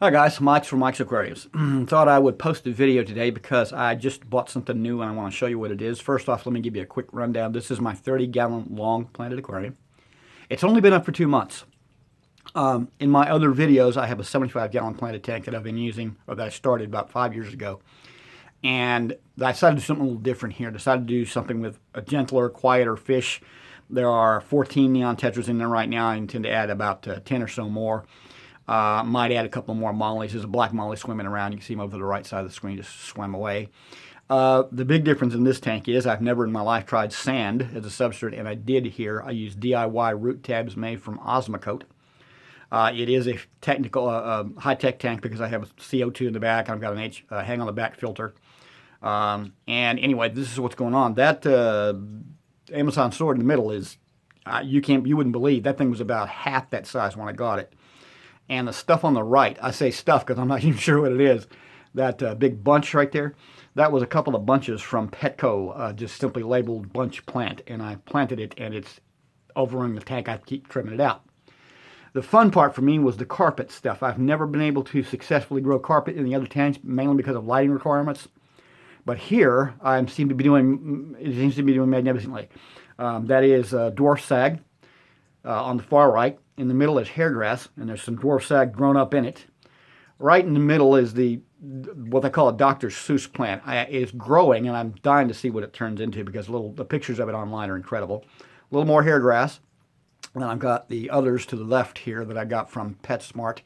Hi guys, Mike's from Mike's Aquariums. Thought I would post a video today because I just bought something new and I want to show you what it is. First off, let me give you a quick rundown. This is my 30-gallon long planted aquarium. It's only been up for 2 months. In my other videos, I have a 75-gallon planted tank that I've been using, or that I started about 5 years ago. And I decided to do something a little different here. Decided to do something with a gentler, quieter fish. There are 14 neon tetras in there right now. I intend to add about 10 or so more. Might add a couple more mollies. There's a black molly swimming around. You can see him over to the right side of the screen, just swam away. The big difference in this tank is I've never in my life tried sand as a substrate, and I did here. I use DIY root tabs made from Osmocote. It is a technical, high-tech tank because I have a CO2 in the back. I've got an hang on the back filter. And anyway, this is what's going on. That Amazon sword in the middle is, you wouldn't believe, that thing was about half that size when I got it. And the stuff on the right, I say stuff because I'm not even sure what it is, that big bunch right there, that was a couple of bunches from Petco, just simply labeled bunch plant. And I planted it, and it's overrunning the tank. I keep trimming it out. The fun part for me was the carpet stuff. I've never been able to successfully grow carpet in the other tanks, mainly because of lighting requirements. But here, it seems to be doing magnificently. That is dwarf sag on the far right. In the middle is hairgrass, and there's some dwarf sag grown up in it. Right in the middle is what they call a Dr. Seuss plant. It's growing, and I'm dying to see what it turns into because the pictures of it online are incredible. A little more hairgrass. And I've got the others to the left here that I got from PetSmart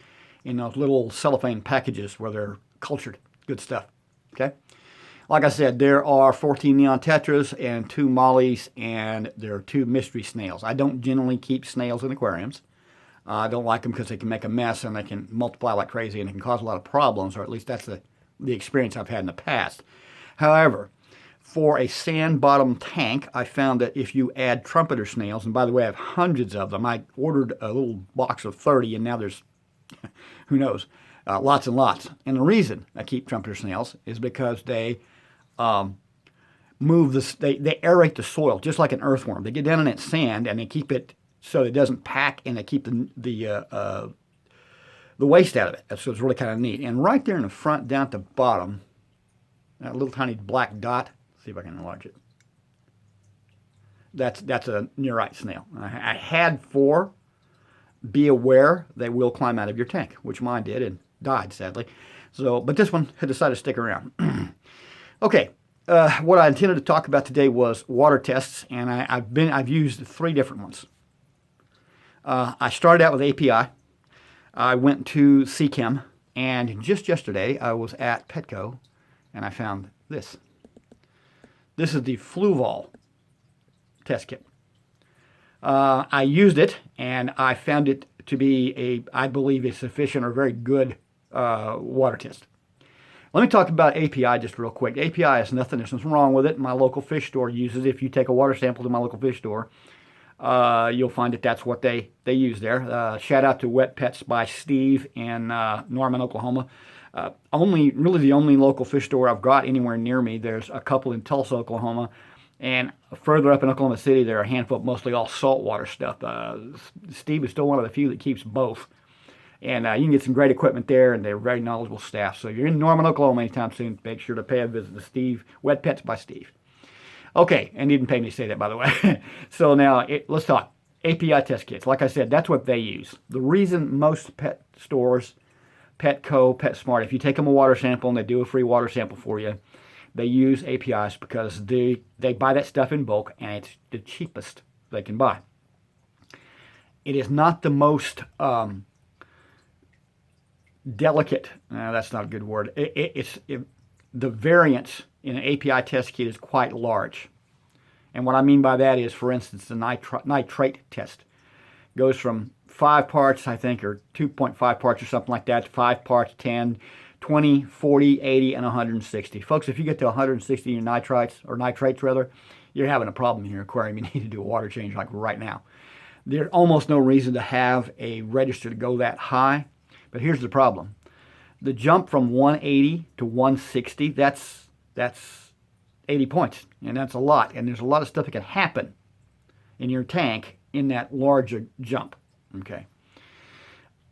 in those little cellophane packages where they're cultured. Good stuff. Okay? Like I said, there are 14 neon tetras and 2 mollies, and there are 2 mystery snails. I don't generally keep snails in aquariums. I don't like them because they can make a mess and they can multiply like crazy and it can cause a lot of problems, or at least that's the experience I've had in the past. However, for a sand bottom tank, I found that if you add trumpeter snails, and by the way, I have hundreds of them. I ordered a little box of 30, and now there's, who knows, lots and lots. And the reason I keep trumpeter snails is because they they aerate the soil just like an earthworm. They get down in that sand and they keep it so it doesn't pack, and they keep the waste out of it. So it's really kind of neat. And right there in the front, down at the bottom, that little tiny black dot. See if I can enlarge it. That's a nearite snail. I had 4. Be aware they will climb out of your tank, which mine did and died sadly. So, but this one had decided to stick around. Okay, what I intended to talk about today was water tests, and I've used 3 different ones. I started out with API. I went to CChem, and just yesterday I was at Petco, and I found this. This is the Fluval test kit. I used it, and I found it to be I believe, a sufficient or very good water test. Let me talk about API just real quick. API is nothing. There's nothing wrong with it. My local fish store uses it. If you take a water sample to my local fish store, you'll find that that's what they use there. Shout out to Wet Pets by Steve in Norman, Oklahoma. Really the only local fish store I've got anywhere near me. There's a couple in Tulsa, Oklahoma, and further up in Oklahoma City, there are a handful of mostly all saltwater stuff. Steve is still one of the few that keeps both. And you can get some great equipment there, and they're very knowledgeable staff. So if you're in Norman, Oklahoma anytime soon, make sure to pay a visit to Steve, Wet Pets by Steve. Okay, and he didn't pay me to say that, by the way. So now, let's talk. API test kits. Like I said, that's what they use. The reason most pet stores, Petco, PetSmart, if you take them a water sample and they do a free water sample for you, they use APIs because they buy that stuff in bulk, and it's the cheapest they can buy. It is not the most delicate, that's not a good word. The variance in an API test kit is quite large. And what I mean by that is, for instance, the nitrate test goes from 5 parts, I think, or 2.5 parts or something like that, to 5 parts, 10, 20, 40, 80, and 160. Folks, if you get to 160 in your nitrates rather, you're having a problem in your aquarium. You need to do a water change like right now. There's almost no reason to have a register to go that high. But here's the problem. The jump from 180 to 160, that's 80 points, and that's a lot. And there's a lot of stuff that can happen in your tank in that larger jump. Okay.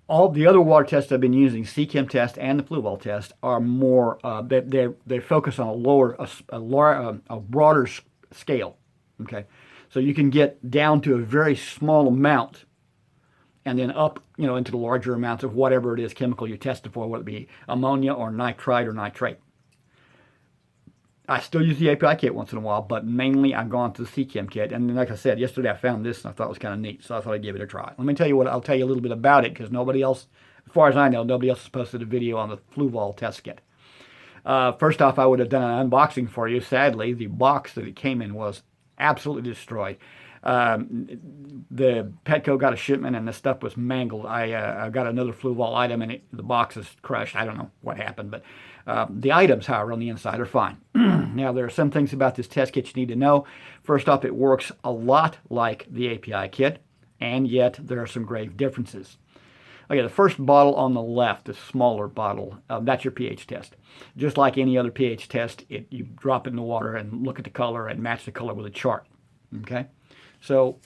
All the other water tests I've been using, CChem test and the Fluval test, are more they focus on a broader scale. Okay, so you can get down to a very small amount, and then up, into the larger amounts of whatever it is chemical you're testing for, whether it be ammonia or nitrite or nitrate. I still use the API kit once in a while, but mainly I've gone to the CChem kit. And like I said, yesterday I found this and I thought it was kind of neat, so I thought I'd give it a try. Let me tell you I'll tell you a little bit about it, because nobody else, as far as I know, nobody else has posted a video on the Fluval test kit. First off, I would have done an unboxing for you. Sadly, the box that it came in was absolutely destroyed. The Petco got a shipment and the stuff was mangled. I got another Fluval item and the box is crushed. I don't know what happened, but the items, however, on the inside are fine. Now, there are some things about this test kit you need to know. First off, it works a lot like the API kit, and yet there are some grave differences. Okay, the first bottle on the left, the smaller bottle, that's your pH test. Just like any other pH test, you drop it in the water and look at the color and match the color with a chart. Okay, so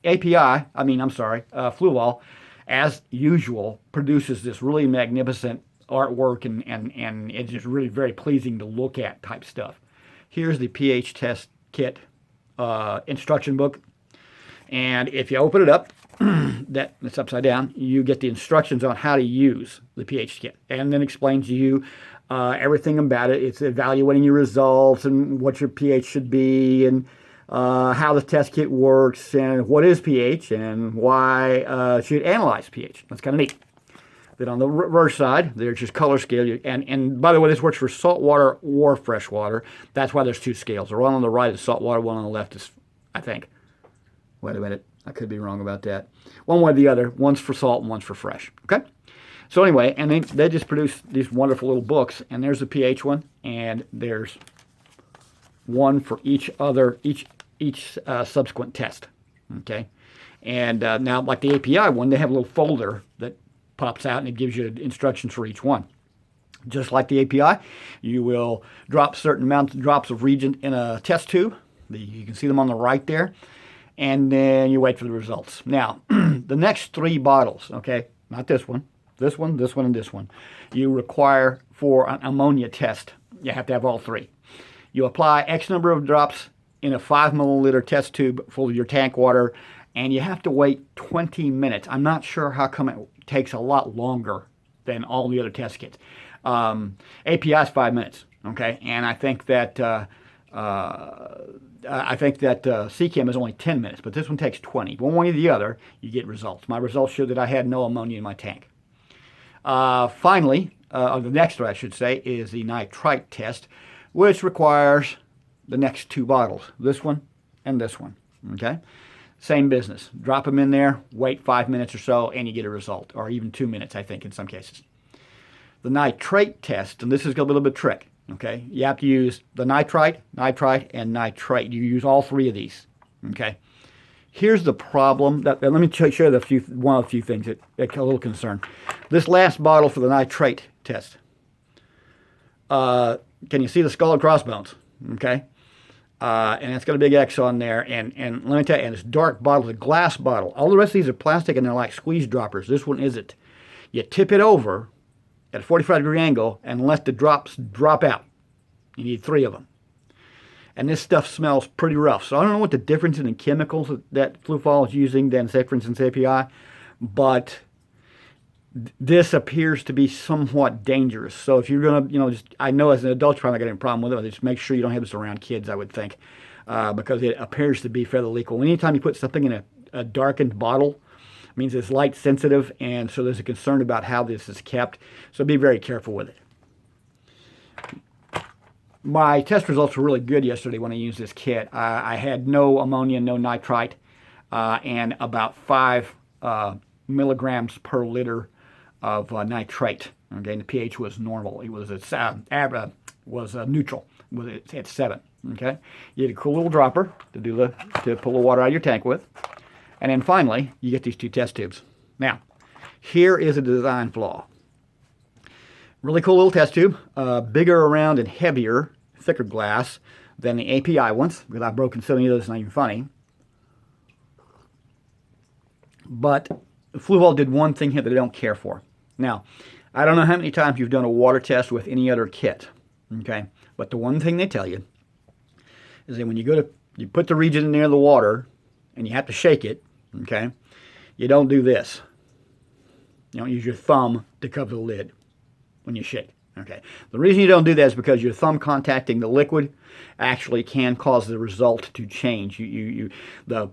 Fluval, as usual, produces this really magnificent artwork and it's just really very pleasing to look at type stuff. Here's the pH test kit instruction book, and if you open it up, that's upside down, you get the instructions on how to use the pH kit, and then explains to you everything about it. It's evaluating your results and what your pH should be, and how the test kit works, and what is pH, and why should analyze pH. That's kind of neat. Then on the reverse side, there's just color scale. And by the way, this works for salt water or fresh water. That's why there's two scales. The one on the right is salt water, one on the left is, I think. Wait a minute. I could be wrong about that. One way or the other. One's for salt and one's for fresh. Okay? So anyway, and they just produce these wonderful little books. And there's the pH one, and there's one for each subsequent test. Okay? And now, like the API one, they have a little folder that pops out and it gives you instructions for each one. Just like the API, you will drop certain drops of reagent in a test tube. You can see them on the right there. And then you wait for the results. Now, the next three bottles, okay, not this one, this one, this one, and this one, you require for an ammonia test. You have to have all three. You apply X number of drops in a 5 milliliter test tube full of your tank water, and you have to wait 20 minutes. I'm not sure how come it takes a lot longer than all the other test kits. API is 5 minutes, okay, and I think that CChem is only 10 minutes, but this one takes 20. One way or the other, you get results. My results showed that I had no ammonia in my tank. Finally, the next one I should say is the nitrite test, which requires the next two bottles, this one and this one, okay? Same business. Drop them in there, wait 5 minutes or so, and you get a result, or even 2 minutes, I think, in some cases. The nitrate test, and this is a little bit of a trick, okay? You have to use the nitrite, and nitrate. You use all three of these, okay? Here's the problem. Let me show you one of the few things that a little concern. This last bottle for the nitrate test. Can you see the skull and crossbones? Okay? And it's got a big X on there, and let me tell you, and it's dark bottle, it's a glass bottle. All the rest of these are plastic, and they're like squeeze droppers. This one isn't. You tip it over at a 45-degree angle and let the drops drop out. You need 3 of them. And this stuff smells pretty rough. So I don't know what the difference in the chemicals that Fluval is using than, say, for instance, API, but this appears to be somewhat dangerous. So if you're going to, I know as an adult you're probably not going to have a problem with it, but just make sure you don't have this around kids, I would think, because it appears to be fairly lethal. Anytime you put something in a darkened bottle, it means it's light sensitive, and so there's a concern about how this is kept. So be very careful with it. My test results were really good yesterday when I used this kit. I had no ammonia, no nitrite, and about 5 milligrams per liter of nitrate. Okay, and the pH was normal. It was neutral. It had 7. Okay, you get a cool little dropper to pull the water out of your tank with, and then finally you get these 2 test tubes. Now, here is a design flaw. Really cool little test tube, bigger around and heavier, thicker glass than the API ones, because I've broken so many of those, it's not even funny. But Fluval did one thing here that I don't care for. Now, I don't know how many times you've done a water test with any other kit, okay? But the one thing they tell you is that when you put the region near the water and you have to shake it, okay, you don't do this. You don't use your thumb to cover the lid when you shake. Okay. The reason you don't do that is because your thumb contacting the liquid actually can cause the result to change. The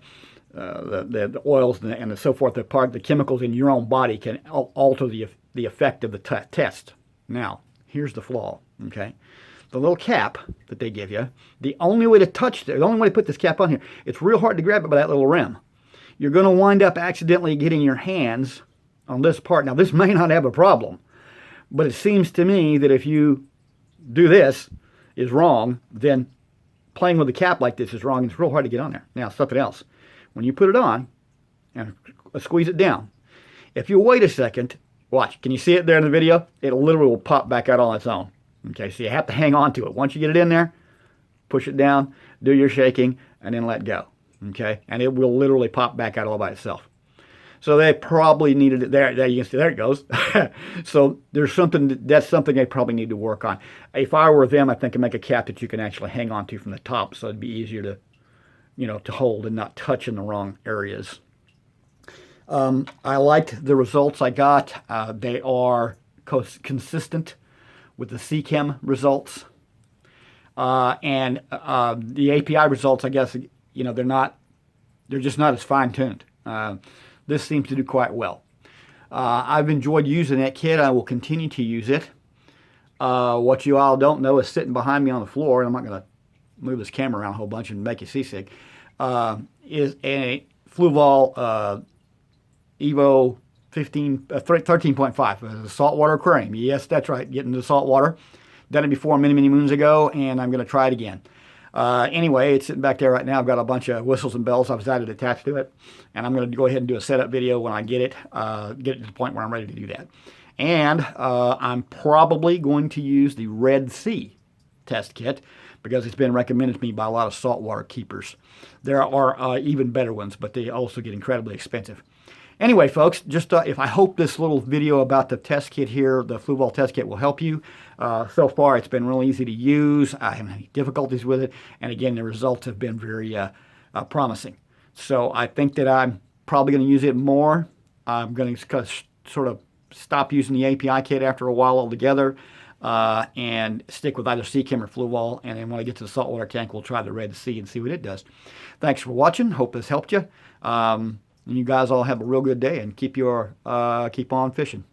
oils and so forth, the chemicals in your own body can alter the effect of the test. Now, here's the flaw. Okay. The little cap that they give you, the only way to put this cap on here, it's real hard to grab it by that little rim. You're going to wind up accidentally getting your hands on this part. Now, this may not have a problem, but it seems to me that if you do this is wrong, then playing with the cap like this is wrong, and it's real hard to get on there. Now, something else. When you put it on and squeeze it down, if you wait a second, watch. Can you see it there in the video? It literally will pop back out on its own. Okay, so you have to hang on to it. Once you get it in there, push it down, do your shaking, and then let go. Okay, and it will literally pop back out all by itself. So they probably needed it there. There you can see, there it goes. So that's something they probably need to work on. If I were them, I think I'd make a cap that you can actually hang on to from the top, so it'd be easier to hold and not touch in the wrong areas. I liked the results I got. They are consistent with the CChem results. And the API results, I guess, they're just not as fine-tuned. This seems to do quite well. I've enjoyed using that kit. I will continue to use it. What you all don't know is sitting behind me on the floor, and I'm not going to move this camera around a whole bunch and make you seasick, is a Fluval Evo 13.5, saltwater aquarium. Yes, that's right, getting into saltwater. Done it before many, many moons ago, and I'm going to try it again. Anyway, it's sitting back there right now. I've got a bunch of whistles and bells I've decided to attach to it, and I'm going to go ahead and do a setup video when I get it to the point where I'm ready to do that. And I'm probably going to use the Red Sea test kit because it's been recommended to me by a lot of saltwater keepers. There are even better ones, but they also get incredibly expensive. Anyway, folks, just I hope this little video about the test kit here, the Fluval test kit, will help you. So far, it's been really easy to use. I haven't had any difficulties with it. And again, the results have been very promising. So I think that I'm probably going to use it more. I'm going to sort of stop using the API kit after a while altogether and stick with either CChem or Fluval. And then when I get to the saltwater tank, we'll try the Red Sea and see what it does. Thanks for watching. Hope this helped you. And you guys all have a real good day and keep on fishing.